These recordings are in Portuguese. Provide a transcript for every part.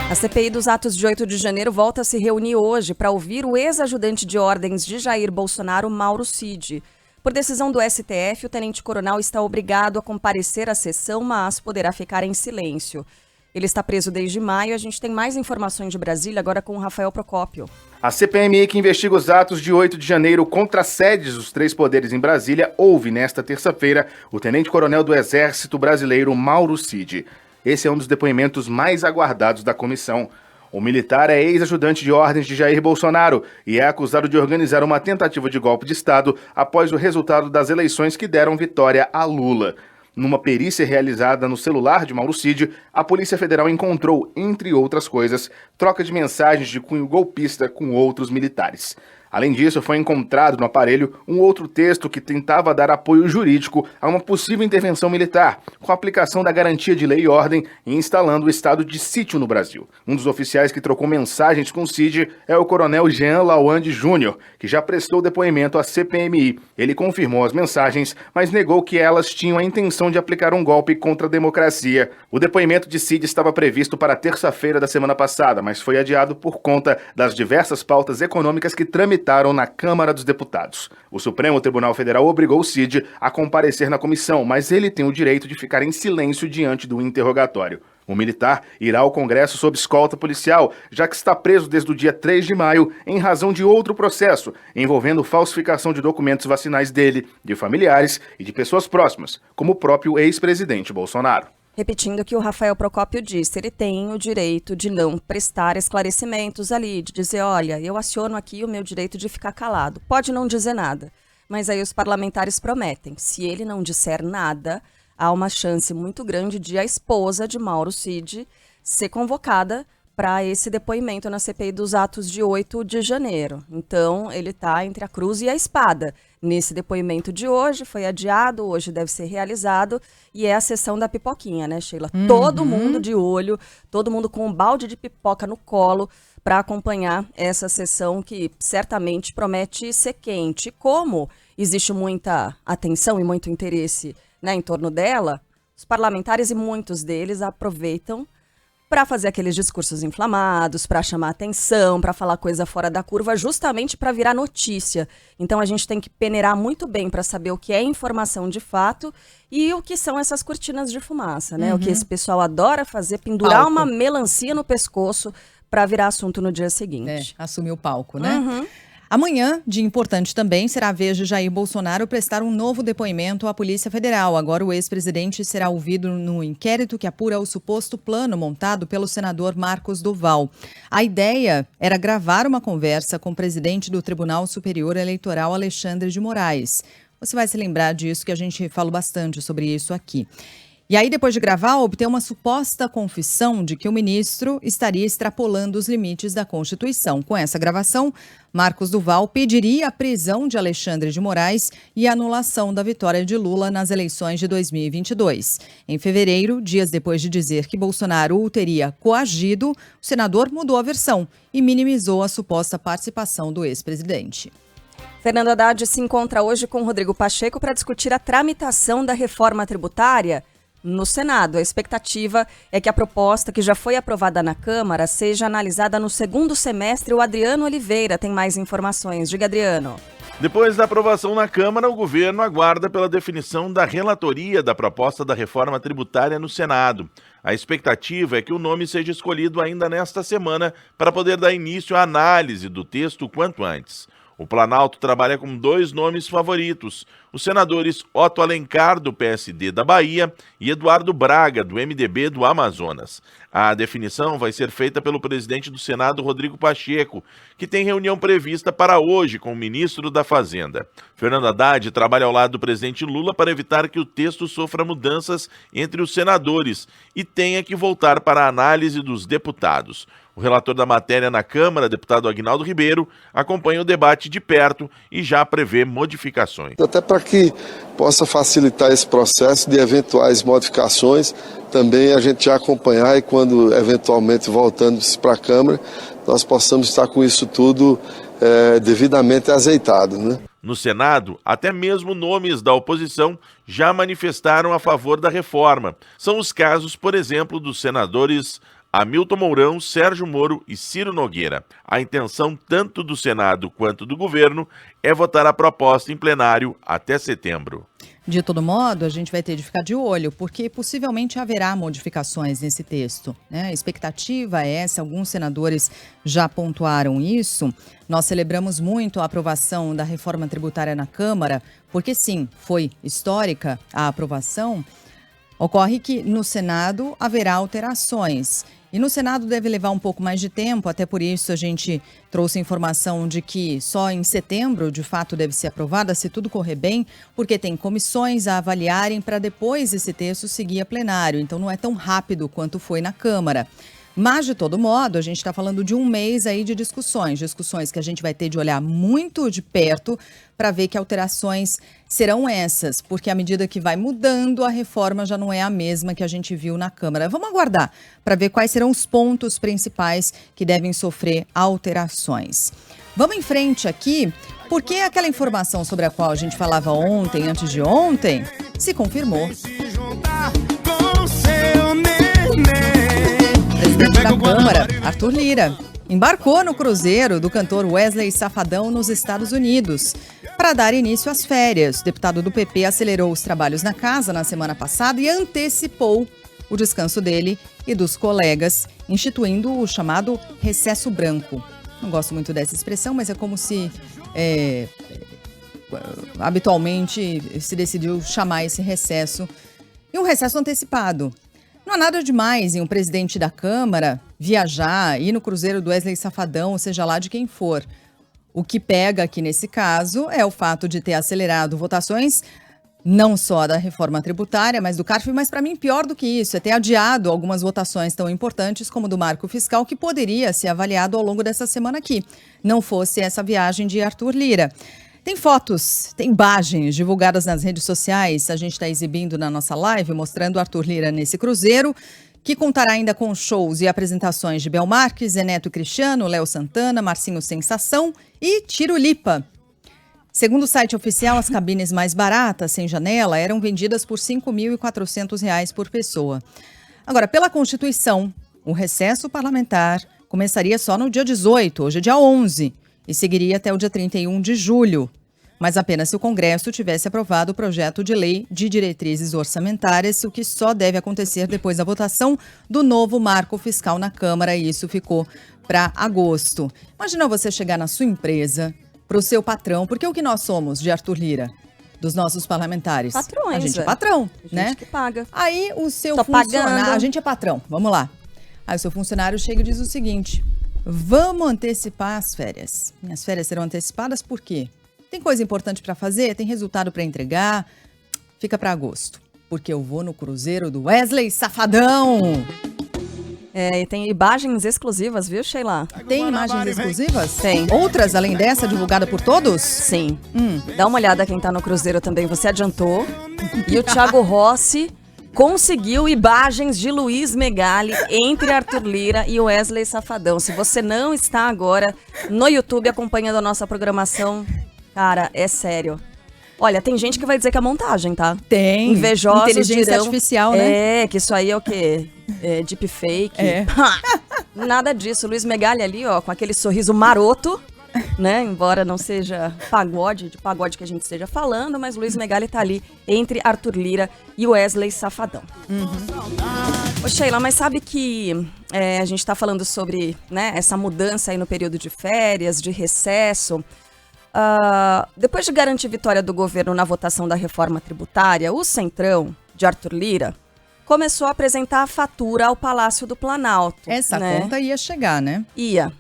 A CPI dos atos de 8 de janeiro volta a se reunir hoje para ouvir o ex-ajudante de ordens de Jair Bolsonaro, Mauro Cid. Por decisão do STF, o tenente-coronel está obrigado a comparecer à sessão, mas poderá ficar em silêncio. Ele está preso desde maio. A gente tem mais informações de Brasília agora com o Rafael Procópio. A CPMI, que investiga os atos de 8 de janeiro contra as sedes dos três poderes em Brasília, ouve nesta terça-feira o tenente-coronel do Exército Brasileiro, Mauro Cid. Esse é um dos depoimentos mais aguardados da comissão. O militar é ex-ajudante de ordens de Jair Bolsonaro e é acusado de organizar uma tentativa de golpe de Estado após o resultado das eleições que deram vitória a Lula. Numa perícia realizada no celular de Mauro Cid, a Polícia Federal encontrou, entre outras coisas, troca de mensagens de cunho golpista com outros militares. Além disso, foi encontrado no aparelho um outro texto que tentava dar apoio jurídico a uma possível intervenção militar, com a aplicação da garantia de lei e ordem e instalando o estado de sítio no Brasil. Um dos oficiais que trocou mensagens com Cid é o coronel Jean Lawande Júnior, que já prestou depoimento à CPMI. Ele confirmou as mensagens, mas negou que elas tinham a intenção de aplicar um golpe contra a democracia. O depoimento de Cid estava previsto para terça-feira da semana passada, mas foi adiado por conta das diversas pautas econômicas que tramitaram na Câmara dos Deputados. O Supremo Tribunal Federal obrigou o Cid a comparecer na comissão, mas ele tem o direito de ficar em silêncio diante do interrogatório. O militar irá ao Congresso sob escolta policial, já que está preso desde o dia 3 de maio em razão de outro processo, envolvendo falsificação de documentos vacinais dele, de familiares e de pessoas próximas, como o próprio ex-presidente Bolsonaro. Repetindo o que o Rafael Procópio disse, ele tem o direito de não prestar esclarecimentos ali, de dizer, olha, eu aciono aqui o meu direito de ficar calado. Pode não dizer nada, mas aí os parlamentares prometem, se ele não disser nada, há uma chance muito grande de a esposa de Mauro Cid ser convocada para esse depoimento na CPI dos atos de 8 de janeiro. Então, ele está entre a cruz e a espada. Nesse depoimento de hoje, foi adiado, hoje deve ser realizado, e é a sessão da pipoquinha, né, Sheila? Todo mundo de olho, todo mundo com um balde de pipoca no colo para acompanhar essa sessão que certamente promete ser quente. Como existe muita atenção e muito interesse, né, em torno dela, os parlamentares e muitos deles aproveitam para fazer aqueles discursos inflamados, para chamar atenção, para falar coisa fora da curva, justamente para virar notícia. Então a gente tem que peneirar muito bem para saber o que é informação de fato e o que são essas cortinas de fumaça, né? O que esse pessoal adora fazer, pendurar uma melancia no pescoço para virar assunto no dia seguinte. Assumir o palco, né? Amanhã, dia importante também, será a vez de Jair Bolsonaro prestar um novo depoimento à Polícia Federal. Agora o ex-presidente será ouvido no inquérito que apura o suposto plano montado pelo senador Marcos Duval. A ideia era gravar uma conversa com o presidente do Tribunal Superior Eleitoral, Alexandre de Moraes. Você vai se lembrar disso, que a gente falou bastante sobre isso aqui. E aí, depois de gravar, obter uma suposta confissão de que o ministro estaria extrapolando os limites da Constituição. Com essa gravação, Marcos Duval pediria a prisão de Alexandre de Moraes e a anulação da vitória de Lula nas eleições de 2022. Em fevereiro, dias depois de dizer que Bolsonaro o teria coagido, o senador mudou a versão e minimizou a suposta participação do ex-presidente. Fernando Haddad se encontra hoje com Rodrigo Pacheco para discutir a tramitação da reforma tributária no Senado. A expectativa é que a proposta, que já foi aprovada na Câmara, seja analisada no segundo semestre. O Adriano Oliveira tem mais informações. Diga, Adriano. Depois da aprovação na Câmara, o governo aguarda pela definição da relatoria da proposta da reforma tributária no Senado. A expectativa é que o nome seja escolhido ainda nesta semana para poder dar início à análise do texto quanto antes. O Planalto trabalha com dois nomes favoritos, os senadores Otto Alencar, do PSD da Bahia, e Eduardo Braga, do MDB do Amazonas. A definição vai ser feita pelo presidente do Senado, Rodrigo Pacheco, que tem reunião prevista para hoje com o ministro da Fazenda. Fernando Haddad trabalha ao lado do presidente Lula para evitar que o texto sofra mudanças entre os senadores e tenha que voltar para a análise dos deputados. O relator da matéria na Câmara, deputado Aguinaldo Ribeiro, acompanha o debate de perto e já prevê modificações. Até para que possa facilitar esse processo de eventuais modificações, também a gente já acompanhar e quando eventualmente voltando para a Câmara, nós possamos estar com isso tudo devidamente azeitado, né? No Senado, até mesmo nomes da oposição já manifestaram a favor da reforma. São os casos, por exemplo, dos senadores Hamilton Mourão, Sérgio Moro e Ciro Nogueira. A intenção tanto do Senado quanto do governo é votar a proposta em plenário até setembro. De todo modo, a gente vai ter de ficar de olho, porque possivelmente haverá modificações nesse texto, né? A expectativa é essa, alguns senadores já pontuaram isso. Nós celebramos muito a aprovação da reforma tributária na Câmara, porque sim, foi histórica a aprovação. Ocorre que no Senado haverá alterações. E no Senado deve levar um pouco mais de tempo, até por isso a gente trouxe informação de que só em setembro, de fato, deve ser aprovada, se tudo correr bem, porque tem comissões a avaliarem para depois esse texto seguir a plenário. Então não é tão rápido quanto foi na Câmara. Mas, de todo modo, a gente está falando de um mês aí de discussões que a gente vai ter de olhar muito de perto para ver que alterações serão essas, porque à medida que vai mudando, a reforma já não é a mesma que a gente viu na Câmara. Vamos aguardar para ver quais serão os pontos principais que devem sofrer alterações. Vamos em frente aqui, porque aquela informação sobre a qual a gente falava ontem, antes de ontem, se confirmou. O presidente da Câmara, Arthur Lira, embarcou no cruzeiro do cantor Wesley Safadão nos Estados Unidos para dar início às férias. O deputado do PP acelerou os trabalhos na casa na semana passada e antecipou o descanso dele e dos colegas, instituindo o chamado recesso branco. Não gosto muito dessa expressão, mas é como se habitualmente se decidiu chamar esse recesso. E um recesso antecipado. Não há nada demais em um presidente da Câmara viajar, ir no cruzeiro do Wesley Safadão, ou seja lá de quem for. O que pega aqui nesse caso é o fato de ter acelerado votações, não só da reforma tributária, mas do CARF, mas para mim pior do que isso, é ter adiado algumas votações tão importantes como do marco fiscal, que poderia ser avaliado ao longo dessa semana aqui, não fosse essa viagem de Arthur Lira. Tem fotos, tem imagens divulgadas nas redes sociais, a gente está exibindo na nossa live, mostrando Arthur Lira nesse cruzeiro, que contará ainda com shows e apresentações de Bel Marques, Zé Neto Cristiano, Léo Santana, Marcinho Sensação e Tirulipa. Segundo o site oficial, as cabines mais baratas, sem janela, eram vendidas por R$ 5.400 por pessoa. Agora, pela Constituição, o recesso parlamentar começaria só no dia 18, hoje é dia 11, e seguiria até o dia 31 de julho, mas apenas se o Congresso tivesse aprovado o projeto de lei de diretrizes orçamentárias, o que só deve acontecer depois da votação do novo marco fiscal na Câmara, e isso ficou para agosto. Imagina você chegar na sua empresa, para o seu patrão, porque o que nós somos de Arthur Lira? Dos nossos parlamentares. Patrões. A gente é patrão, né? A gente que paga. Aí o seu Tô funcionário... pagando. A gente é patrão, vamos lá. Aí o seu funcionário chega e diz o seguinte: vamos antecipar as férias. Minhas férias serão antecipadas por quê? Tem coisa importante para fazer? Tem resultado para entregar? Fica para agosto, porque eu vou no cruzeiro do Wesley Safadão. E tem imagens exclusivas, viu, Sheila? Tem imagens exclusivas? Tem. Outras, além dessa, divulgada por todos? Sim. Dá uma olhada quem tá no cruzeiro também, você adiantou. E o Thiago Rossi conseguiu imagens de Luiz Megali entre Arthur Lira e Wesley Safadão. Se você não está agora no YouTube acompanhando a nossa programação, cara, é sério. Olha, tem gente que vai dizer que é montagem, tá? Tem. Invejosos Inteligência dirão, artificial, né? que isso aí é o quê? Deepfake. É. Nada disso. Luiz Megali ali, ó, com aquele sorriso maroto, né? Embora não seja de pagode que a gente esteja falando, mas Luiz Megali tá ali entre Arthur Lira e Wesley Safadão. Ô Sheila, mas sabe que a gente tá falando sobre, né, essa mudança aí no período de férias, de recesso. Depois de garantir vitória do governo na votação da reforma tributária, o Centrão, de Arthur Lira, começou a apresentar a fatura ao Palácio do Planalto. Essa né? conta ia chegar, né? Ia.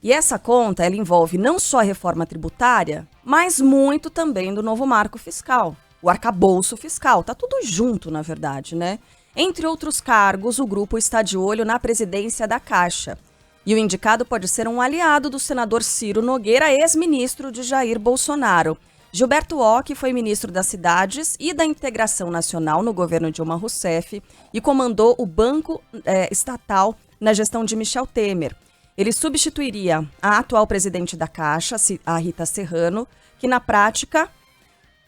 E essa conta, ela envolve não só a reforma tributária, mas muito também do novo marco fiscal, o arcabouço fiscal. Tá tudo junto, na verdade, né? Entre outros cargos, o grupo está de olho na presidência da Caixa. E o indicado pode ser um aliado do senador Ciro Nogueira, ex-ministro de Jair Bolsonaro. Gilberto Ock foi ministro das Cidades e da Integração Nacional no governo Dilma Rousseff e comandou o Banco Estatal na gestão de Michel Temer. Ele substituiria a atual presidente da Caixa, a Rita Serrano, que na prática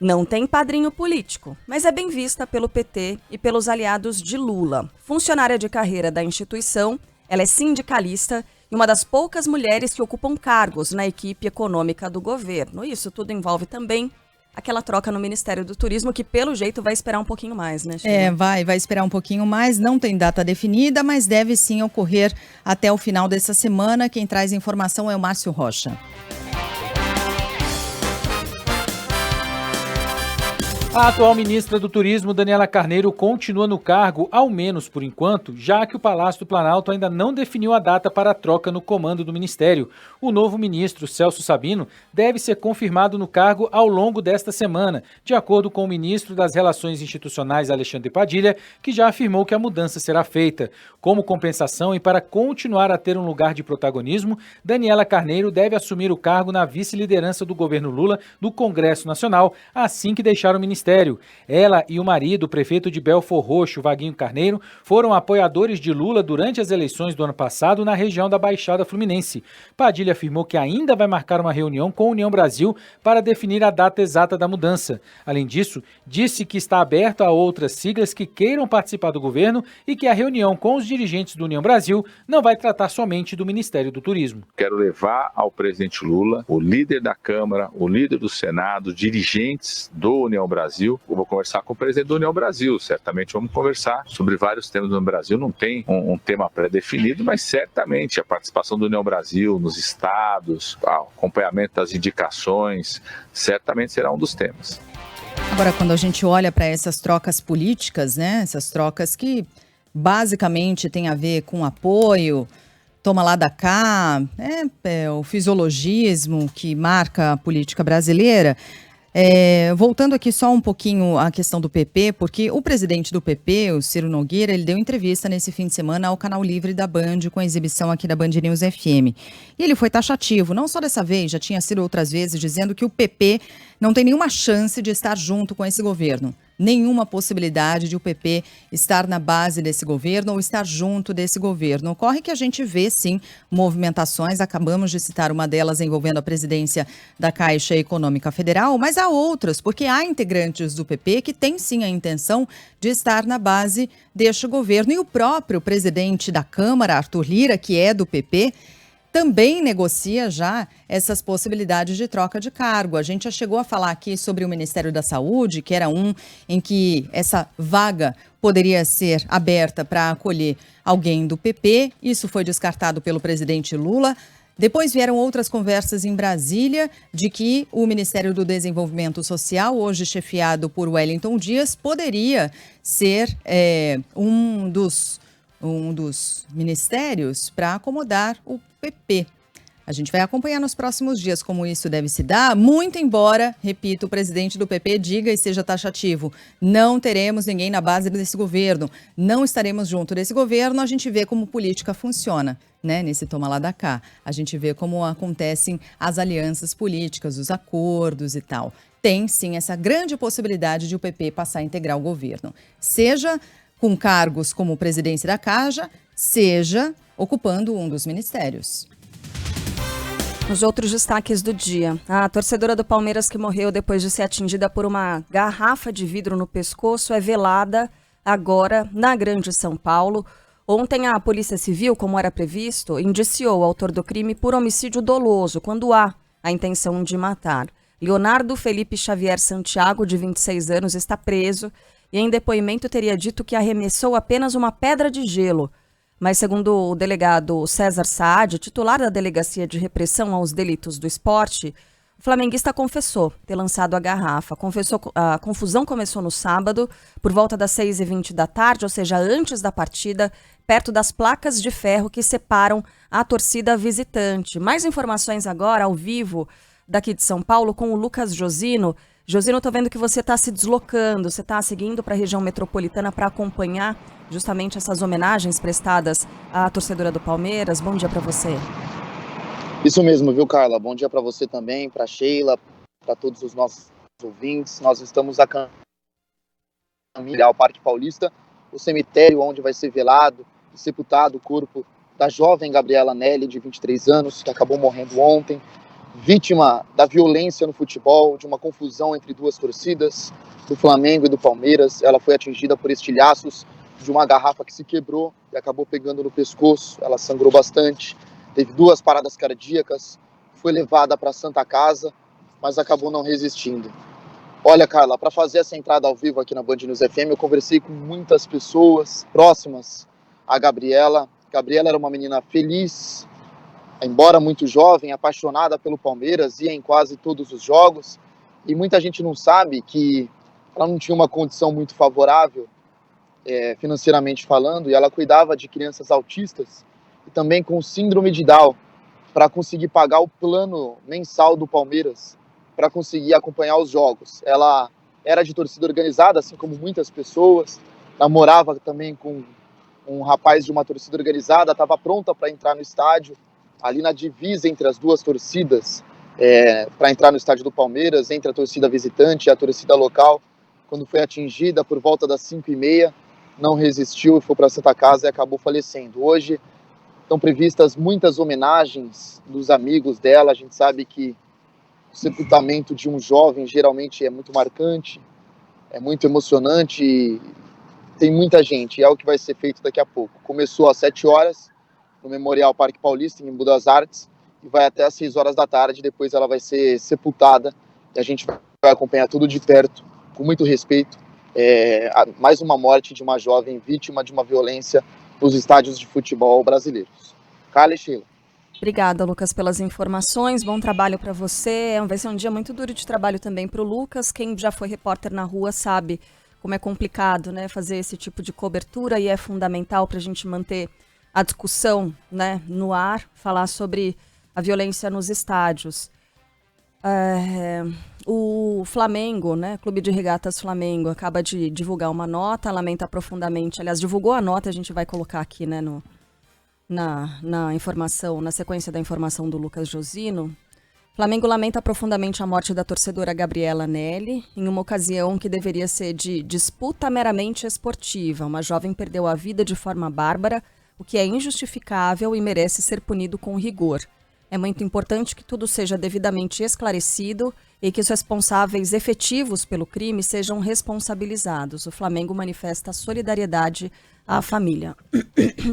Não tem padrinho político, mas é bem vista pelo PT e pelos aliados de Lula. Funcionária de carreira da instituição, ela é sindicalista e uma das poucas mulheres que ocupam cargos na equipe econômica do governo. Isso tudo envolve também aquela troca no Ministério do Turismo, que pelo jeito vai esperar um pouquinho mais, né, Sheila? Vai esperar um pouquinho mais, não tem data definida, mas deve sim ocorrer até o final dessa semana. Quem traz informação é o Márcio Rocha. A atual ministra do Turismo, Daniela Carneiro, continua no cargo, ao menos por enquanto, já que o Palácio do Planalto ainda não definiu a data para a troca no comando do ministério. O novo ministro, Celso Sabino, deve ser confirmado no cargo ao longo desta semana, de acordo com o ministro das Relações Institucionais, Alexandre Padilha, que já afirmou que a mudança será feita. Como compensação e para continuar a ter um lugar de protagonismo, Daniela Carneiro deve assumir o cargo na vice-liderança do governo Lula do Congresso Nacional, assim que deixar o ministério. Ela e o marido, o prefeito de Belfor Roxo, Vaguinho Carneiro, foram apoiadores de Lula durante as eleições do ano passado na região da Baixada Fluminense. Padilha afirmou que ainda vai marcar uma reunião com a União Brasil para definir a data exata da mudança. Além disso, disse que está aberto a outras siglas que queiram participar do governo e que a reunião com os dirigentes do União Brasil não vai tratar somente do Ministério do Turismo. Quero levar ao presidente Lula, o líder da Câmara, o líder do Senado, dirigentes do União Brasil. Eu vou conversar com o presidente da União Brasil, certamente vamos conversar sobre vários temas do União Brasil, não tem um tema pré-definido, mas certamente a participação do União Brasil nos estados, o acompanhamento das indicações, certamente será um dos temas. Agora, quando a gente olha para essas trocas políticas, né, essas trocas que basicamente têm a ver com apoio, toma lá da cá, o fisiologismo que marca a política brasileira. Voltando aqui só um pouquinho à questão do PP, porque o presidente do PP, o Ciro Nogueira, ele deu entrevista nesse fim de semana ao Canal Livre da Band, com a exibição aqui da Band News FM. E ele foi taxativo, não só dessa vez, já tinha sido outras vezes, dizendo que o PP não tem nenhuma chance de estar junto com esse governo. Nenhuma possibilidade de o PP estar na base desse governo ou estar junto desse governo. Ocorre que a gente vê, sim, movimentações, acabamos de citar uma delas envolvendo a presidência da Caixa Econômica Federal, mas há outras, porque há integrantes do PP que têm, sim, a intenção de estar na base deste governo. E o próprio presidente da Câmara, Arthur Lira, que é do PP, também negocia já essas possibilidades de troca de cargo. A gente já chegou a falar aqui sobre o Ministério da Saúde, que era um em que essa vaga poderia ser aberta para acolher alguém do PP. Isso foi descartado pelo presidente Lula. Depois vieram outras conversas em Brasília de que o Ministério do Desenvolvimento Social, hoje chefiado por Wellington Dias, poderia ser um dos ministérios para acomodar o PP. A gente vai acompanhar nos próximos dias como isso deve se dar, muito embora, repito, o presidente do PP diga e seja taxativo, não teremos ninguém na base desse governo, não estaremos junto desse governo. A gente vê como política funciona, né? Nesse toma lá da cá. A gente vê como acontecem as alianças políticas, os acordos e tal. Tem, sim, essa grande possibilidade de o PP passar a integrar o governo, seja com cargos como presidência da Caixa, seja ocupando um dos ministérios. Os outros destaques do dia. A torcedora do Palmeiras que morreu depois de ser atingida por uma garrafa de vidro no pescoço é velada agora na Grande São Paulo. Ontem a Polícia Civil, como era previsto, indiciou o autor do crime por homicídio doloso, quando há a intenção de matar. Leonardo Felipe Xavier Santiago, de 26 anos, está preso e em depoimento teria dito que arremessou apenas uma pedra de gelo. Mas, segundo o delegado César Saad, titular da Delegacia de Repressão aos Delitos do Esporte, o flamenguista confessou ter lançado a garrafa. A confusão começou no sábado, por volta das 6h20 da tarde, ou seja, antes da partida, perto das placas de ferro que separam a torcida visitante. Mais informações agora, ao vivo, daqui de São Paulo, com o Lucas Josino. Josino, estou vendo que você está se deslocando, você está seguindo para a região metropolitana para acompanhar justamente essas homenagens prestadas à torcedora do Palmeiras. Bom dia para você. Isso mesmo, viu, Carla? Bom dia para você também, para Sheila, para todos os nossos ouvintes. Nós estamos a caminho ao Parque Paulista, o cemitério onde vai ser velado e sepultado o corpo da jovem Gabriela Nelly, de 23 anos, que acabou morrendo ontem, vítima da violência no futebol, de uma confusão entre duas torcidas, do Flamengo e do Palmeiras. Ela foi atingida por estilhaços de uma garrafa que se quebrou e acabou pegando no pescoço. Ela sangrou bastante, teve 2 paradas cardíacas, foi levada para a Santa Casa, mas acabou não resistindo. Olha, Carla, para fazer essa entrada ao vivo aqui na Band News FM, eu conversei com muitas pessoas próximas a Gabriela. Gabriela era uma menina feliz, embora muito jovem, apaixonada pelo Palmeiras, ia em quase todos os jogos, e muita gente não sabe que ela não tinha uma condição muito favorável, financeiramente falando, e ela cuidava de crianças autistas e também com síndrome de Down, para conseguir pagar o plano mensal do Palmeiras, para conseguir acompanhar os jogos. Ela era de torcida organizada, assim como muitas pessoas, namorava também com um rapaz de uma torcida organizada, estava pronta para entrar no estádio, ali na divisa entre as duas torcidas, para entrar no estádio do Palmeiras, entre a torcida visitante e a torcida local. Quando foi atingida por volta das 5h30, não resistiu e foi para a Santa Casa e acabou falecendo. Hoje estão previstas muitas homenagens dos amigos dela. A gente sabe que o sepultamento de um jovem geralmente é muito marcante, é muito emocionante e tem muita gente. É o que vai ser feito daqui a pouco. Começou às 7 horas no Memorial Parque Paulista, em Embu das Artes, e vai até às 6 horas da tarde. Depois ela vai ser sepultada e a gente vai acompanhar tudo de perto, com muito respeito. Mais uma morte de uma jovem vítima de uma violência nos estádios de futebol brasileiros. Carla e Sheila. Obrigada, Lucas, pelas informações. Bom trabalho para você. Vai ser um dia muito duro de trabalho também para o Lucas. Quem já foi repórter na rua sabe como é complicado, né, fazer esse tipo de cobertura, e é fundamental para a gente manter a discussão, né, no ar, falar sobre a violência nos estádios. O Flamengo, né, Clube de Regatas Flamengo, acaba de divulgar uma nota, lamenta profundamente, aliás, divulgou a nota, a gente vai colocar aqui, né, na informação, na sequência da informação do Lucas Josino. Flamengo lamenta profundamente a morte da torcedora Gabriela Nelly, em uma ocasião que deveria ser de disputa meramente esportiva. Uma jovem perdeu a vida de forma bárbara, o que é injustificável e merece ser punido com rigor. É muito importante que tudo seja devidamente esclarecido e que os responsáveis efetivos pelo crime sejam responsabilizados. O Flamengo manifesta solidariedade à família.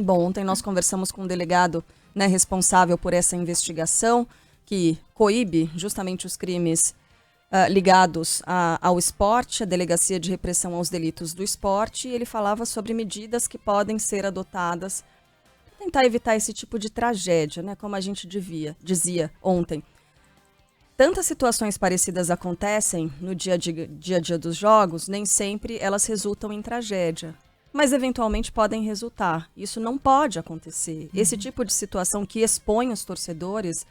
Bom, ontem nós conversamos com um delegado, né, responsável por essa investigação, que coíbe justamente os crimes ligados ao esporte, a Delegacia de Repressão aos Delitos do Esporte, e ele falava sobre medidas que podem ser adotadas para tentar evitar esse tipo de tragédia, né, como a gente dizia ontem. Tantas situações parecidas acontecem no dia a dia dos jogos, nem sempre elas resultam em tragédia, mas eventualmente podem resultar. Isso não pode acontecer. Esse tipo de situação que expõe os torcedores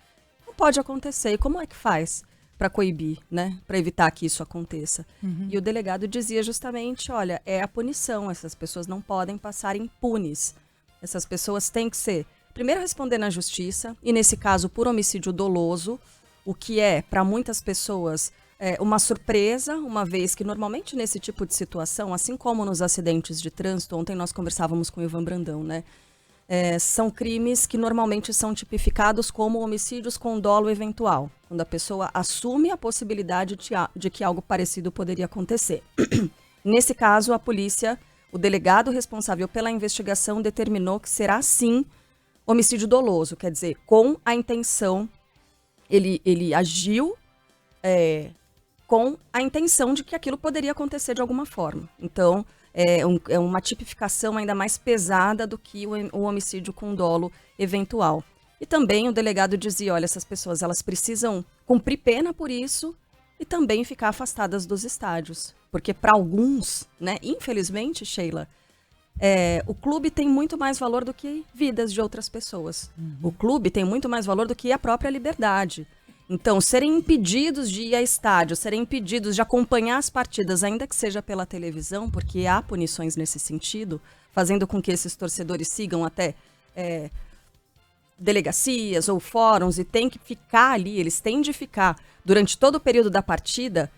não pode acontecer. E como é que faz para coibir, né? Para evitar que isso aconteça? E o delegado dizia justamente, olha, é a punição. Essas pessoas não podem passar impunes. Essas pessoas têm que ser, primeiro, responder na justiça, e nesse caso por homicídio doloso, o que é, para muitas pessoas, uma surpresa, uma vez que normalmente nesse tipo de situação, assim como nos acidentes de trânsito, ontem nós conversávamos com o Ivan Brandão, né? São crimes que normalmente são tipificados como homicídios com dolo eventual, quando a pessoa assume a possibilidade de que algo parecido poderia acontecer. Nesse caso, a polícia, o delegado responsável pela investigação, determinou que será sim homicídio doloso, quer dizer, com a intenção, ele agiu com a intenção de que aquilo poderia acontecer de alguma forma. Então, é uma tipificação ainda mais pesada do que o homicídio com dolo eventual. E também o delegado dizia, olha, essas pessoas elas precisam cumprir pena por isso e também ficar afastadas dos estádios. Porque para alguns, né, infelizmente, Sheila, o clube tem muito mais valor do que vidas de outras pessoas. O clube tem muito mais valor do que a própria liberdade. Então, serem impedidos de ir a estádio, serem impedidos de acompanhar as partidas, ainda que seja pela televisão, porque há punições nesse sentido, fazendo com que esses torcedores sigam até delegacias ou fóruns e tem que ficar ali, eles têm de ficar durante todo o período da partida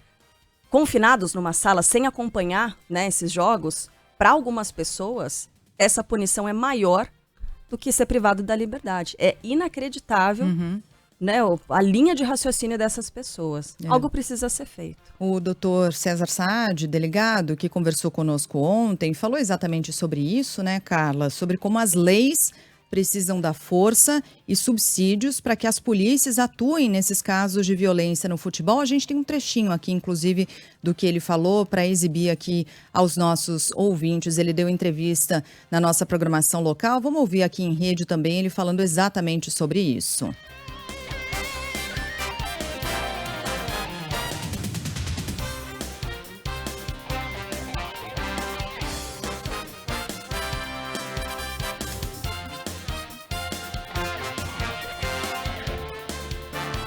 confinados numa sala sem acompanhar, né, esses jogos. Para algumas pessoas, essa punição é maior do que ser privado da liberdade. É inacreditável né, a linha de raciocínio dessas pessoas. Algo precisa ser feito. O doutor César Saad, delegado, que conversou conosco ontem, falou exatamente sobre isso, né, Carla? Sobre como as leis precisam dar força e subsídios para que as polícias atuem nesses casos de violência no futebol. A gente tem um trechinho aqui, inclusive, do que ele falou para exibir aqui aos nossos ouvintes. Ele deu entrevista na nossa programação local. Vamos ouvir aqui em rede também ele falando exatamente sobre isso.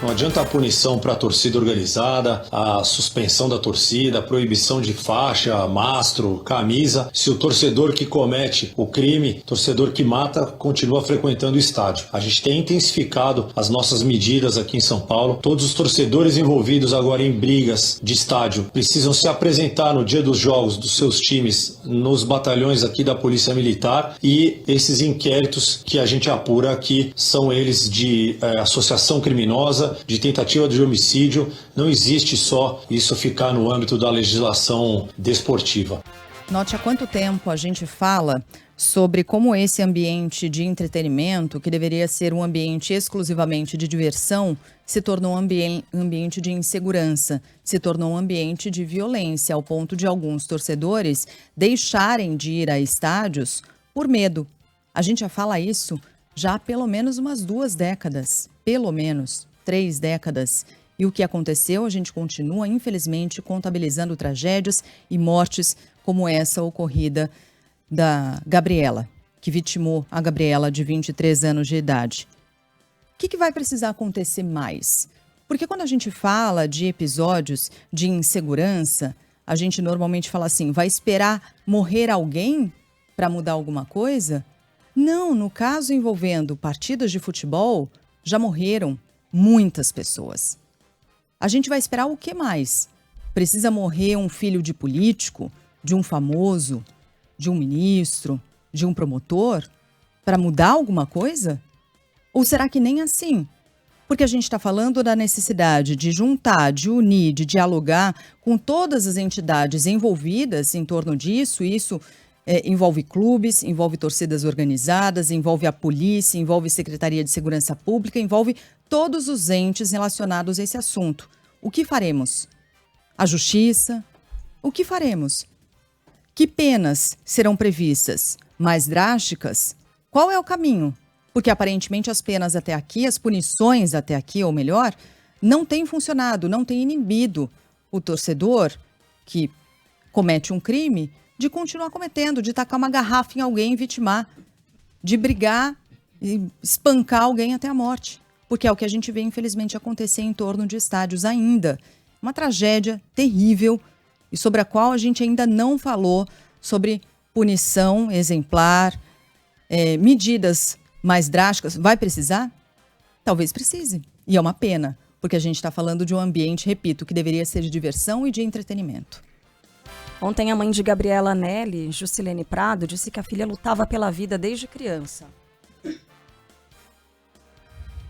Não adianta a punição para a torcida organizada, a suspensão da torcida, a proibição de faixa, mastro, camisa, se o torcedor que comete o crime, torcedor que mata, continua frequentando o estádio. A gente tem intensificado as nossas medidas aqui em São Paulo. Todos os torcedores envolvidos agora em brigas de estádio precisam se apresentar no dia dos jogos dos seus times nos batalhões aqui da Polícia Militar, e esses inquéritos que a gente apura aqui são eles de associação criminosa, de tentativa de homicídio. Não existe só isso ficar no âmbito da legislação desportiva. Note há quanto tempo a gente fala sobre como esse ambiente de entretenimento, que deveria ser um ambiente exclusivamente de diversão, se tornou um ambiente de insegurança, se tornou um ambiente de violência, ao ponto de alguns torcedores deixarem de ir a estádios por medo. A gente já fala isso já há pelo menos umas 2 décadas, pelo menos 3 décadas. E o que aconteceu? A gente continua, infelizmente, contabilizando tragédias e mortes como essa ocorrida da Gabriela, que vitimou a Gabriela de 23 anos de idade. O que vai precisar acontecer mais? Porque quando a gente fala de episódios de insegurança, a gente normalmente fala assim, vai esperar morrer alguém para mudar alguma coisa? Não, no caso envolvendo partidas de futebol, já morreram muitas pessoas. A gente vai esperar o que mais? Precisa morrer um filho de político, de um famoso, de um ministro, de um promotor, para mudar alguma coisa? Ou será que nem assim? Porque a gente está falando da necessidade de juntar, de unir, de dialogar com todas as entidades envolvidas em torno disso. Isso envolve clubes, envolve torcidas organizadas, envolve a polícia, envolve Secretaria de Segurança Pública, envolve todos os entes relacionados a esse assunto. O que faremos? A justiça? O que faremos? Que penas serão previstas? Mais drásticas? Qual é o caminho? Porque aparentemente as penas até aqui, as punições até aqui, ou melhor, não têm funcionado, não têm inibido o torcedor que comete um crime de continuar cometendo, de tacar uma garrafa em alguém e vitimar, de brigar e espancar alguém até a morte. Porque é o que a gente vê, infelizmente, acontecer em torno de estádios ainda. Uma tragédia terrível e sobre a qual a gente ainda não falou sobre punição exemplar, medidas mais drásticas. Vai precisar? Talvez precise. E é uma pena, porque a gente está falando de um ambiente, repito, que deveria ser de diversão e de entretenimento. Ontem a mãe de Gabriela Nelly, Juscelene Prado, disse que a filha lutava pela vida desde criança.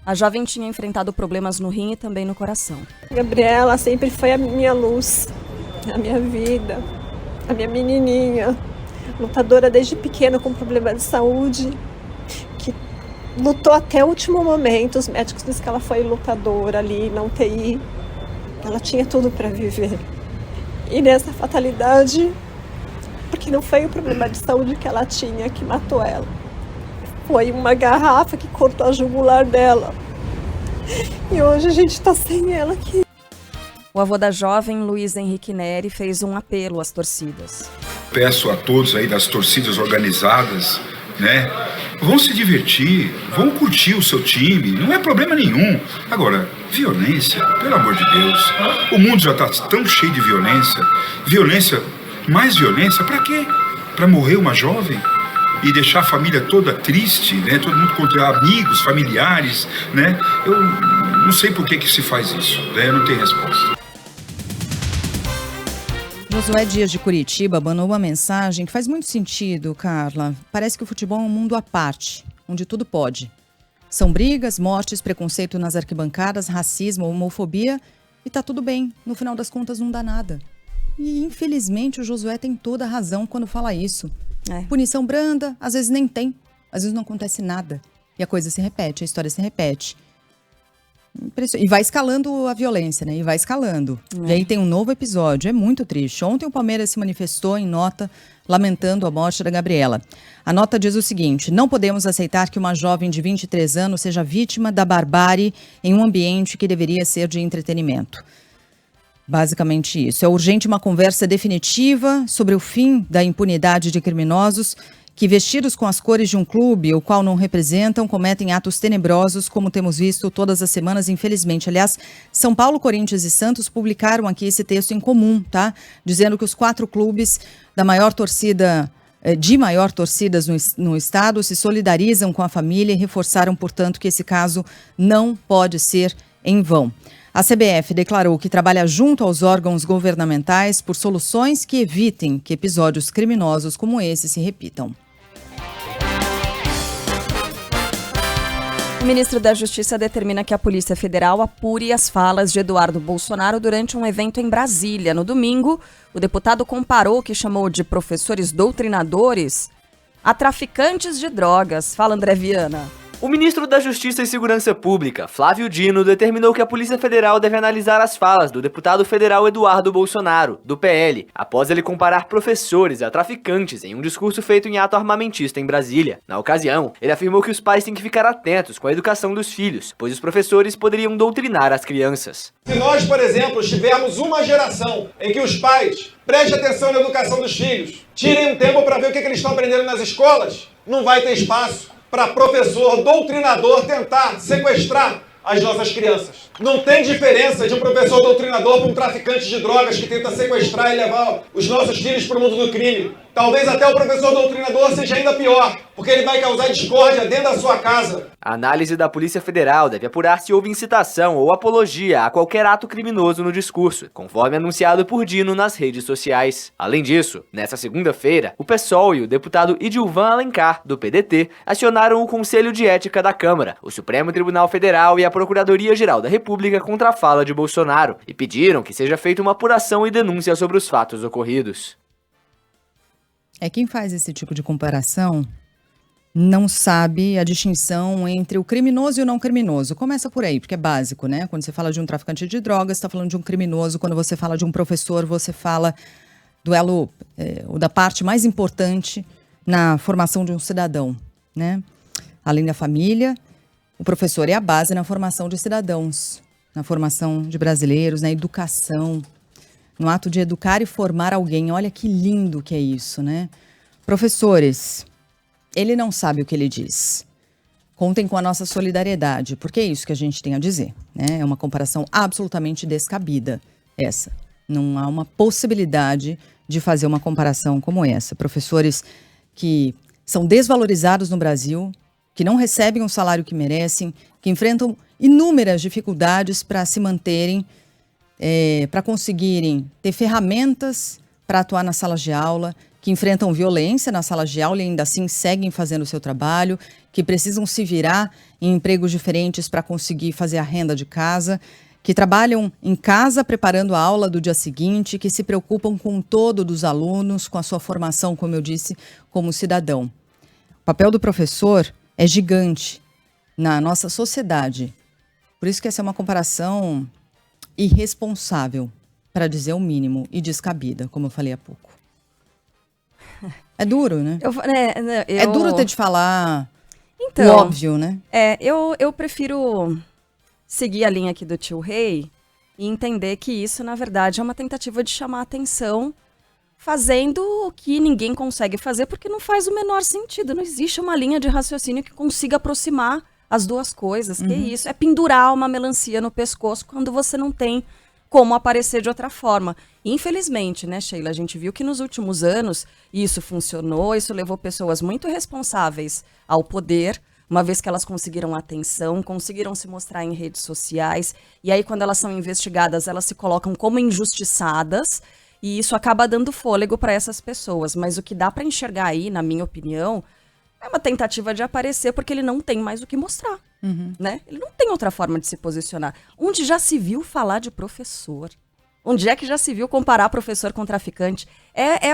A jovem tinha enfrentado problemas no rim e também no coração. Gabriela sempre foi a minha luz, a minha vida, a minha menininha, lutadora desde pequena com problema de saúde, que lutou até o último momento. Os médicos dizem que ela foi lutadora ali na UTI, ela tinha tudo para viver. E nessa fatalidade, porque não foi o problema de saúde que ela tinha que matou ela. Foi uma garrafa que cortou a jugular dela. E hoje a gente está sem ela aqui. O avô da jovem, Luiz Henrique Neri, fez um apelo às torcidas. Peço a todos aí das torcidas organizadas, né? Vão se divertir, vão curtir o seu time, não é problema nenhum. Agora, violência, pelo amor de Deus. O mundo já está tão cheio de violência. Mais violência, para quê? Para morrer uma jovem? E deixar a família toda triste, né? Todo mundo contra amigos, familiares, né? Eu não sei por que se faz isso, né? Eu não tenho resposta. Josué Dias de Curitiba mandou uma mensagem que faz muito sentido, Carla. Parece que o futebol é um mundo à parte, onde tudo pode. São brigas, mortes, preconceito nas arquibancadas, racismo, homofobia e tá tudo bem. No final das contas não dá nada. E infelizmente o Josué tem toda a razão quando fala isso. Punição branda, às vezes nem tem, às vezes não acontece nada. E a coisa se repete, a história se repete. E vai escalando a violência, né? E vai escalando. E aí tem um novo episódio, é muito triste. Ontem o Palmeiras se manifestou em nota lamentando a morte da Gabriela. A nota diz o seguinte: não podemos aceitar que uma jovem de 23 anos seja vítima da barbárie em um ambiente que deveria ser de entretenimento. Basicamente isso. É urgente uma conversa definitiva sobre o fim da impunidade de criminosos que, vestidos com as cores de um clube, o qual não representam, cometem atos tenebrosos, como temos visto todas as semanas, infelizmente. Aliás, São Paulo, Corinthians e Santos publicaram aqui esse texto em comum, tá? Dizendo que os 4 clubes de maior torcidas no estado se solidarizam com a família e reforçaram, portanto, que esse caso não pode ser em vão. A CBF declarou que trabalha junto aos órgãos governamentais por soluções que evitem que episódios criminosos como esse se repitam. O ministro da Justiça determina que a Polícia Federal apure as falas de Eduardo Bolsonaro durante um evento em Brasília. No domingo, o deputado comparou o que chamou de professores doutrinadores a traficantes de drogas. Fala, André Viana. O ministro da Justiça e Segurança Pública, Flávio Dino, determinou que a Polícia Federal deve analisar as falas do deputado federal Eduardo Bolsonaro, do PL, após ele comparar professores a traficantes em um discurso feito em ato armamentista em Brasília. Na ocasião, ele afirmou que os pais têm que ficar atentos com a educação dos filhos, pois os professores poderiam doutrinar as crianças. Se nós, por exemplo, tivermos uma geração em que os pais prestem atenção na educação dos filhos, tirem um tempo para ver o que eles estão aprendendo nas escolas, não vai ter espaço para professor doutrinador tentar sequestrar as nossas crianças. Não tem diferença de um professor doutrinador para um traficante de drogas que tenta sequestrar e levar os nossos filhos para o mundo do crime. Talvez até o professor doutrinador seja ainda pior, porque ele vai causar discórdia dentro da sua casa. A análise da Polícia Federal deve apurar se houve incitação ou apologia a qualquer ato criminoso no discurso, conforme anunciado por Dino nas redes sociais. Além disso, nesta segunda-feira, o PSOL e o deputado Idilvan Alencar, do PDT, acionaram o Conselho de Ética da Câmara, o Supremo Tribunal Federal e a Procuradoria-Geral da República contra a fala de Bolsonaro e pediram que seja feita uma apuração e denúncia sobre os fatos ocorridos. Quem faz esse tipo de comparação não sabe a distinção entre o criminoso e o não criminoso. Começa por aí, porque é básico, né? Quando você fala de um traficante de drogas, você está falando de um criminoso. Quando você fala de um professor, você fala do elo, ou da parte mais importante na formação de um cidadão, né? Além da família, o professor é a base na formação de cidadãos, na formação de brasileiros, na educação, no ato de educar e formar alguém. Olha que lindo que é isso, né? Professores, ele não sabe o que ele diz. Contem com a nossa solidariedade, porque é isso que a gente tem a dizer, né? É uma comparação absolutamente descabida, essa. Não há uma possibilidade de fazer uma comparação como essa. Professores que são desvalorizados no Brasil, que não recebem o salário que merecem, que enfrentam inúmeras dificuldades para se manterem, para conseguirem ter ferramentas para atuar nas salas de aula, que enfrentam violência nas salas de aula e ainda assim seguem fazendo o seu trabalho, que precisam se virar em empregos diferentes para conseguir fazer a renda de casa, que trabalham em casa preparando a aula do dia seguinte, que se preocupam com o todo dos alunos, com a sua formação, como eu disse, como cidadão. O papel do professor é gigante na nossa sociedade. Por isso que essa é uma comparação irresponsável, para dizer o mínimo, e descabida, como eu falei há pouco. É duro, né? É duro ter de falar o óbvio, né? Eu prefiro seguir a linha aqui do tio Rei e entender que isso, na verdade, é uma tentativa de chamar a atenção, fazendo o que ninguém consegue fazer, porque não faz o menor sentido. Não existe uma linha de raciocínio que consiga aproximar as duas coisas. Que isso? É pendurar uma melancia no pescoço quando você não tem como aparecer de outra forma. Infelizmente, né, Sheila, a gente viu que nos últimos anos isso funcionou, isso levou pessoas muito responsáveis ao poder, uma vez que elas conseguiram atenção, conseguiram se mostrar em redes sociais, e aí quando elas são investigadas, elas se colocam como injustiçadas, e isso acaba dando fôlego para essas pessoas. Mas o que dá para enxergar aí, na minha opinião, é uma tentativa de aparecer porque ele não tem mais o que mostrar. né? Ele não tem outra forma de se posicionar. Onde já se viu falar de professor? Onde é que já se viu comparar professor com traficante? É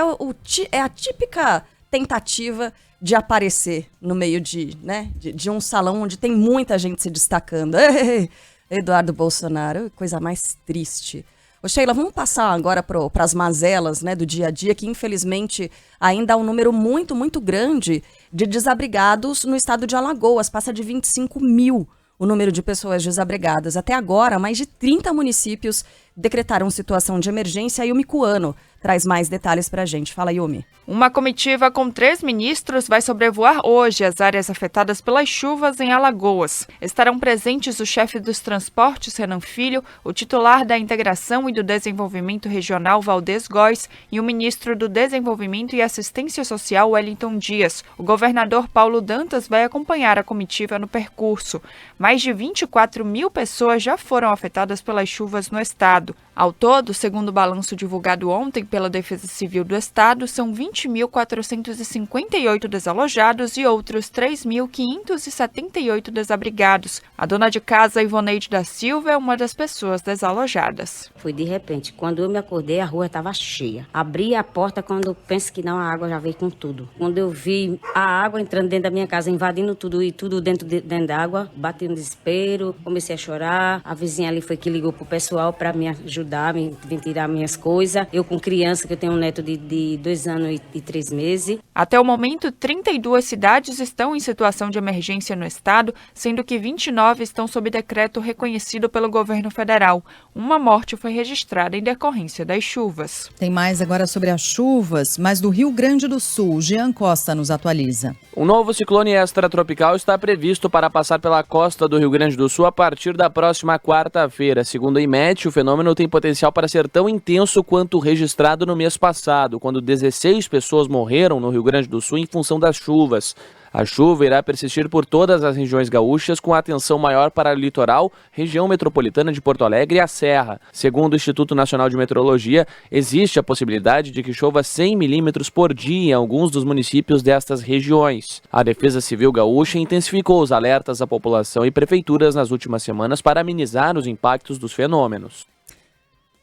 a típica tentativa de aparecer no meio de um salão onde tem muita gente se destacando. Ei, Eduardo Bolsonaro, coisa mais triste. Ô Sheila, vamos passar agora para as mazelas, né, do dia a dia, que infelizmente ainda há um número muito, muito grande de desabrigados no estado de Alagoas. Passa de 25 mil o número de pessoas desabrigadas. Até agora, mais de 30 municípios decretaram situação de emergência e o Micoano traz mais detalhes para a gente. Fala, Yumi. Uma comitiva com 3 ministros vai sobrevoar hoje as áreas afetadas pelas chuvas em Alagoas. Estarão presentes o chefe dos transportes, Renan Filho, o titular da Integração e do Desenvolvimento Regional, Valdez Góes, e o ministro do Desenvolvimento e Assistência Social, Wellington Dias. O governador Paulo Dantas vai acompanhar a comitiva no percurso. Mais de 24 mil pessoas já foram afetadas pelas chuvas no estado. Ao todo, segundo o balanço divulgado ontem pela Defesa Civil do Estado, são 20.458 desalojados e outros 3.578 desabrigados. A dona de casa, Ivoneide da Silva, é uma das pessoas desalojadas. Foi de repente. Quando eu me acordei, a rua estava cheia. Abri a porta quando penso que não, a água já veio com tudo. Quando eu vi a água entrando dentro da minha casa, invadindo tudo e tudo dentro da água, bati no desespero, comecei a chorar. A vizinha ali foi que ligou pro pessoal para me ajudar, me tirar minhas coisas. Eu com criança, que eu tenho um neto de 2 anos e 3 meses. Até o momento, 32 cidades estão em situação de emergência no estado, sendo que 29 estão sob decreto reconhecido pelo governo federal. Uma morte foi registrada em decorrência das chuvas. Tem mais agora sobre as chuvas, mas do Rio Grande do Sul, Jean Costa nos atualiza. Um novo ciclone extratropical está previsto para passar pela costa do Rio Grande do Sul a partir da próxima quarta-feira. Segundo a IMET, o fenômeno tem potencial para ser tão intenso quanto registrado no mês passado, quando 16 pessoas morreram no Rio Grande do Sul em função das chuvas. A chuva irá persistir por todas as regiões gaúchas, com atenção maior para o litoral, região metropolitana de Porto Alegre e a Serra. Segundo o Instituto Nacional de Meteorologia, existe a possibilidade de que chova 100 milímetros por dia em alguns dos municípios destas regiões. A Defesa Civil Gaúcha intensificou os alertas à população e prefeituras nas últimas semanas para amenizar os impactos dos fenômenos.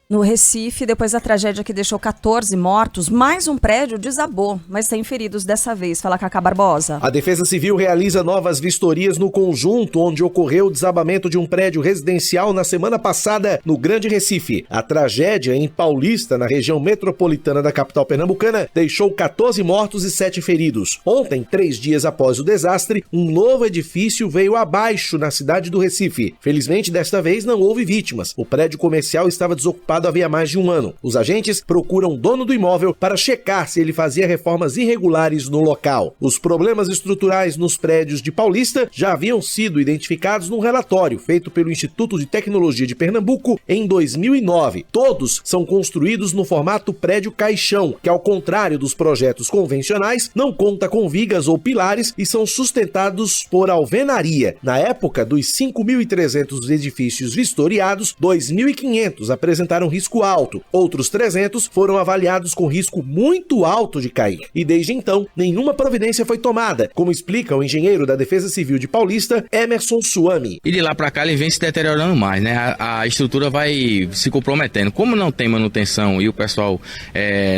No Recife, depois da tragédia que deixou 14 mortos, mais um prédio desabou, mas tem feridos dessa vez. Fala, Cacá Barbosa. A Defesa Civil realiza novas vistorias no conjunto onde ocorreu o desabamento de um prédio residencial na semana passada no Grande Recife. A tragédia em Paulista, na região metropolitana da capital pernambucana, deixou 14 mortos e 7 feridos. Ontem, 3 dias após o desastre, um novo edifício veio abaixo na cidade do Recife. Felizmente, desta vez não houve vítimas. O prédio comercial estava desocupado havia mais de um ano. Os agentes procuram o dono do imóvel para checar se ele fazia reformas irregulares no local. Os problemas estruturais nos prédios de Paulista já haviam sido identificados num relatório feito pelo Instituto de Tecnologia de Pernambuco em 2009. Todos são construídos no formato prédio caixão, que ao contrário dos projetos convencionais, não conta com vigas ou pilares e são sustentados por alvenaria. Na época, dos 5.300 edifícios vistoriados, 2.500 apresentaram risco alto. Outros 300 foram avaliados com risco muito alto de cair. E desde então, nenhuma providência foi tomada, como explica o engenheiro da Defesa Civil de Paulista, Emerson Suami. E de lá para cá ele vem se deteriorando mais, né? A estrutura vai se comprometendo. Como não tem manutenção e o pessoal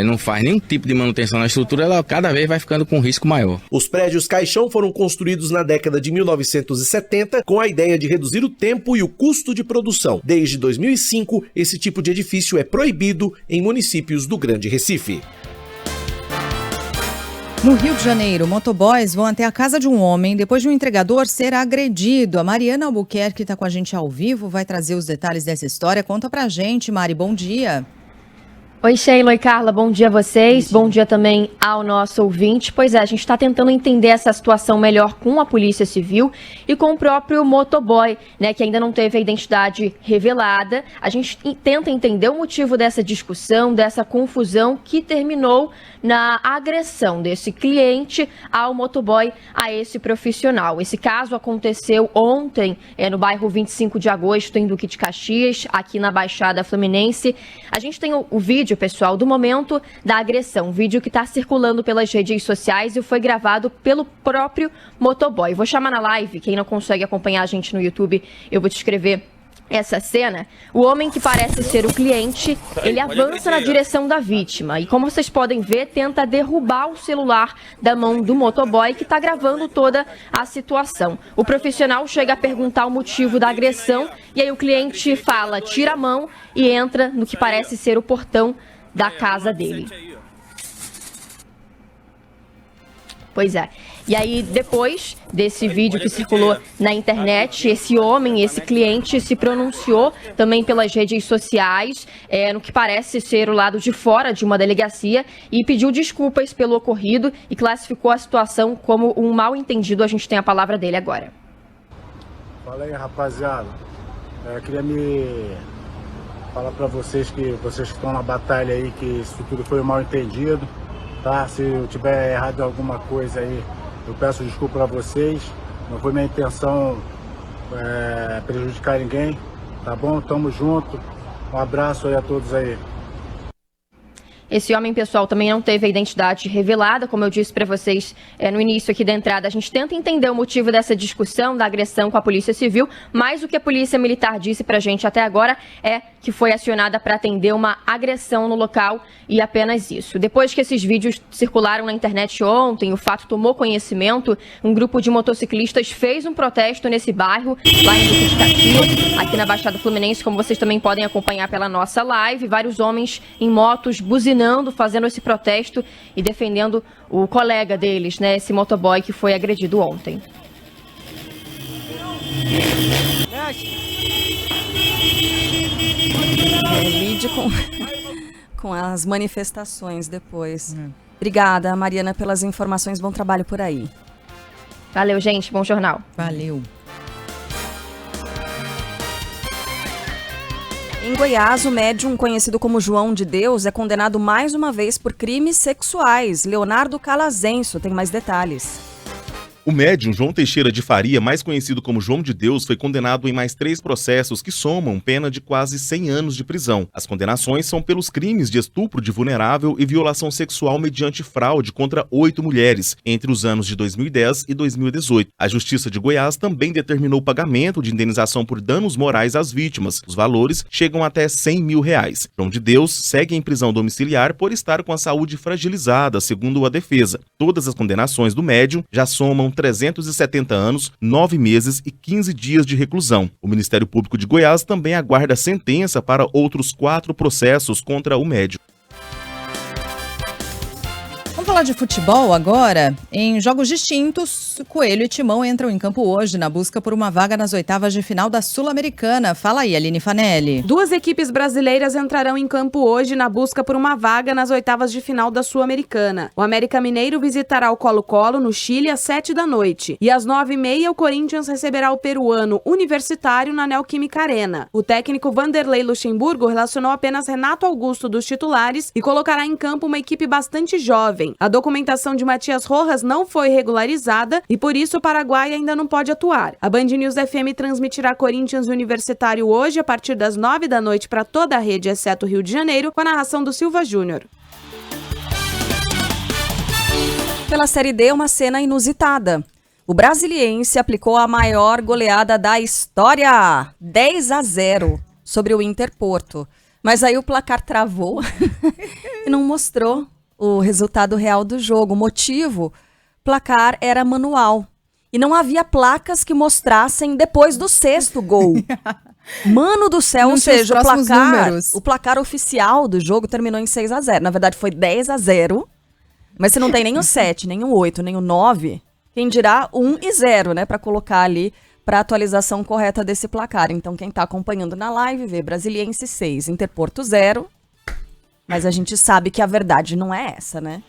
não faz nenhum tipo de manutenção na estrutura, ela cada vez vai ficando com risco maior. Os prédios caixão foram construídos na década de 1970 com a ideia de reduzir o tempo e o custo de produção. Desde 2005, esse tipo de edifício é proibido em municípios do Grande Recife. No Rio de Janeiro, motoboys vão até a casa de um homem depois de um entregador ser agredido. A Mariana Albuquerque está com a gente ao vivo, vai trazer os detalhes dessa história. Conta pra gente, Mari, bom dia. Oi, Sheila e Carla, bom dia a vocês, bom dia também ao nosso ouvinte. Pois é, a gente está tentando entender essa situação melhor com a Polícia Civil e com o próprio motoboy, né, que ainda não teve a identidade revelada. A gente tenta entender o motivo dessa discussão, dessa confusão que terminou na agressão desse cliente ao motoboy, a esse profissional. Esse caso aconteceu ontem no bairro 25 de agosto, em Duque de Caxias, aqui na Baixada Fluminense. A gente tem o vídeo vídeo, pessoal, do momento da agressão. Vídeo que está circulando pelas redes sociais e foi gravado pelo próprio motoboy. Vou chamar na live, quem não consegue acompanhar a gente no YouTube, eu vou descrever essa cena. O homem que parece ser o cliente, ele avança na direção da vítima e, como vocês podem ver, tenta derrubar o celular da mão do motoboy que está gravando toda a situação. O profissional chega a perguntar o motivo da agressão e aí o cliente fala, tira a mão e entra no que parece ser o portão da casa dele. Pois é. E aí, depois desse vídeo que circulou na internet, esse homem, esse cliente, se pronunciou também pelas redes sociais, no que parece ser o lado de fora de uma delegacia, e pediu desculpas pelo ocorrido e classificou a situação como um mal-entendido. A gente tem a palavra dele agora. Fala aí, rapaziada. Queria me falar pra vocês que estão na batalha aí, que isso tudo foi um mal-entendido, tá? Se eu tiver errado em alguma coisa aí, eu peço desculpa para vocês, não foi minha intenção prejudicar ninguém, tá bom? Tamo junto, um abraço aí a todos aí. Esse homem, pessoal, também não teve a identidade revelada, como eu disse para vocês no início aqui da entrada. A gente tenta entender o motivo dessa discussão, da agressão com a Polícia Civil, mas o que a Polícia Militar disse para a gente até agora é que foi acionada para atender uma agressão no local e apenas isso. Depois que esses vídeos circularam na internet ontem, o fato tomou conhecimento, um grupo de motociclistas fez um protesto nesse bairro, lá em Duque de Caxias, aqui na Baixada Fluminense, como vocês também podem acompanhar pela nossa live. Vários homens em motos buzinando, fazendo esse protesto e defendendo o colega deles, né, esse motoboy que foi agredido ontem. Lide com as manifestações depois. Obrigada, Mariana, pelas informações. Bom trabalho por aí. Valeu, gente. Bom jornal. Valeu. Em Goiás, o médium conhecido como João de Deus é condenado mais uma vez por crimes sexuais. Leonardo Calazenso tem mais detalhes. O médium João Teixeira de Faria, mais conhecido como João de Deus, foi condenado em mais 3 processos que somam pena de quase 100 anos de prisão. As condenações são pelos crimes de estupro de vulnerável e violação sexual mediante fraude contra 8 mulheres, entre os anos de 2010 e 2018. A Justiça de Goiás também determinou o pagamento de indenização por danos morais às vítimas. Os valores chegam até R$100 mil. João de Deus segue em prisão domiciliar por estar com a saúde fragilizada, segundo a defesa. Todas as condenações do médium já somam 370 anos, 9 meses e 15 dias de reclusão. O Ministério Público de Goiás também aguarda sentença para outros 4 processos contra o médium. Vamos falar de futebol agora. Em jogos distintos, Coelho e Timão entram em campo hoje na busca por uma vaga nas oitavas de final da Sul-Americana. Fala aí, Aline Fanelli. 2 equipes brasileiras entrarão em campo hoje na busca por uma vaga nas oitavas de final da Sul-Americana. O América Mineiro visitará o Colo-Colo no Chile às 7 da noite. E às 9h30, o Corinthians receberá o peruano Universitário na Neoquímica Arena. O técnico Vanderlei Luxemburgo relacionou apenas Renato Augusto dos titulares e colocará em campo uma equipe bastante jovem. A documentação de Matias Rojas não foi regularizada e por isso o Paraguai ainda não pode atuar. A Band News FM transmitirá Corinthians e Universitário hoje a partir das 9 da noite para toda a rede, exceto o Rio de Janeiro, com a narração do Silva Júnior. Pela Série D, uma cena inusitada. O Brasiliense aplicou a maior goleada da história, 10-0, sobre o Inter Porto. Mas aí o placar travou e não mostrou o resultado real do jogo. O motivo, o placar era manual. E não havia placas que mostrassem depois do 6º gol. Mano do céu, não, ou seja, o placar oficial do jogo terminou em 6-0. Na verdade foi 10-0, mas se não tem nem o 7, nem o 8, nem o 9, quem dirá 1 e 0, né, para colocar ali para a atualização correta desse placar. Então quem está acompanhando na live vê Brasiliense 6, Inter Porto 0, mas a gente sabe que a verdade não é essa, né?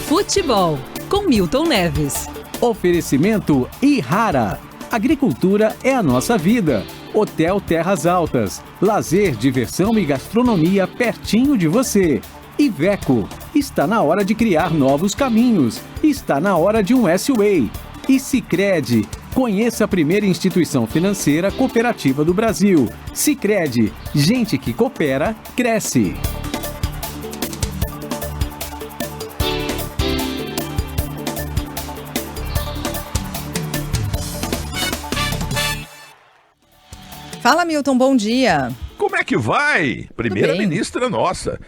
Futebol, com Milton Neves. Oferecimento Ihara. Agricultura é a nossa vida. Hotel Terras Altas. Lazer, diversão e gastronomia pertinho de você. Iveco. Está na hora de criar novos caminhos. Está na hora de um S-Way. E Sicredi. Conheça a primeira instituição financeira cooperativa do Brasil. Sicredi, gente que coopera, cresce. Fala, Milton, bom dia. Como é que vai? Primeira-ministra nossa.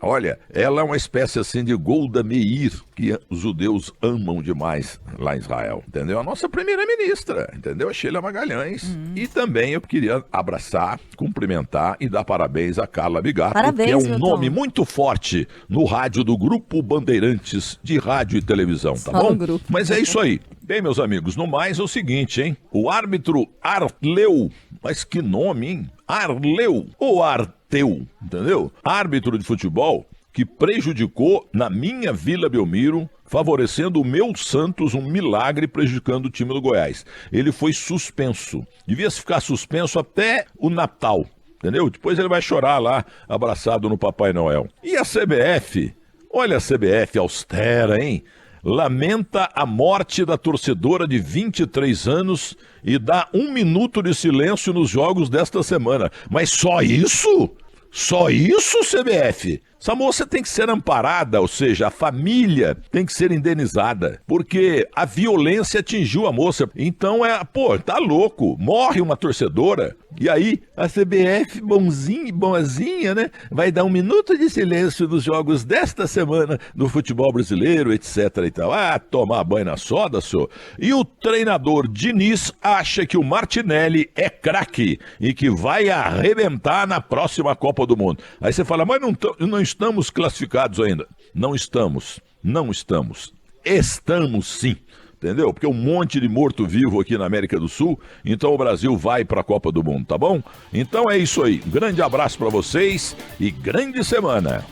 Olha, ela é uma espécie assim de Golda Meir, que os judeus amam demais lá em Israel, entendeu? A nossa primeira-ministra, entendeu? A Sheila Magalhães. E também eu queria abraçar, cumprimentar e dar parabéns a Carla Bigato, que é um nome muito forte no rádio do Grupo Bandeirantes de Rádio e Televisão, tá bom? Mas é isso aí. Bem, meus amigos, no mais é o seguinte, hein? O árbitro Arleu, mas que nome, hein? Arleu ou Arteu, entendeu? Árbitro de futebol que prejudicou na minha Vila Belmiro, favorecendo o meu Santos, um milagre, prejudicando o time do Goiás. Ele foi suspenso. Devia ficar suspenso até o Natal, entendeu? Depois ele vai chorar lá, abraçado no Papai Noel. E a CBF? Olha a CBF austera, hein? Lamenta a morte da torcedora de 23 anos e dá 1 minuto de silêncio nos jogos desta semana. Mas só isso? Só isso, CBF? Essa moça tem que ser amparada, ou seja, a família tem que ser indenizada, porque a violência atingiu a moça. Então tá louco, morre uma torcedora, e aí a CBF, bonzinha, né, vai dar 1 minuto de silêncio nos jogos desta semana do futebol brasileiro, etc e tal. Tomar banho na soda, senhor. E o treinador Diniz acha que o Martinelli é craque e que vai arrebentar na próxima Copa do Mundo. Aí você fala, mas não estamos classificados ainda. Não estamos. Estamos sim. Entendeu? Porque um monte de morto-vivo aqui na América do Sul, então o Brasil vai para a Copa do Mundo, tá bom? Então é isso aí. Um grande abraço para vocês e grande semana.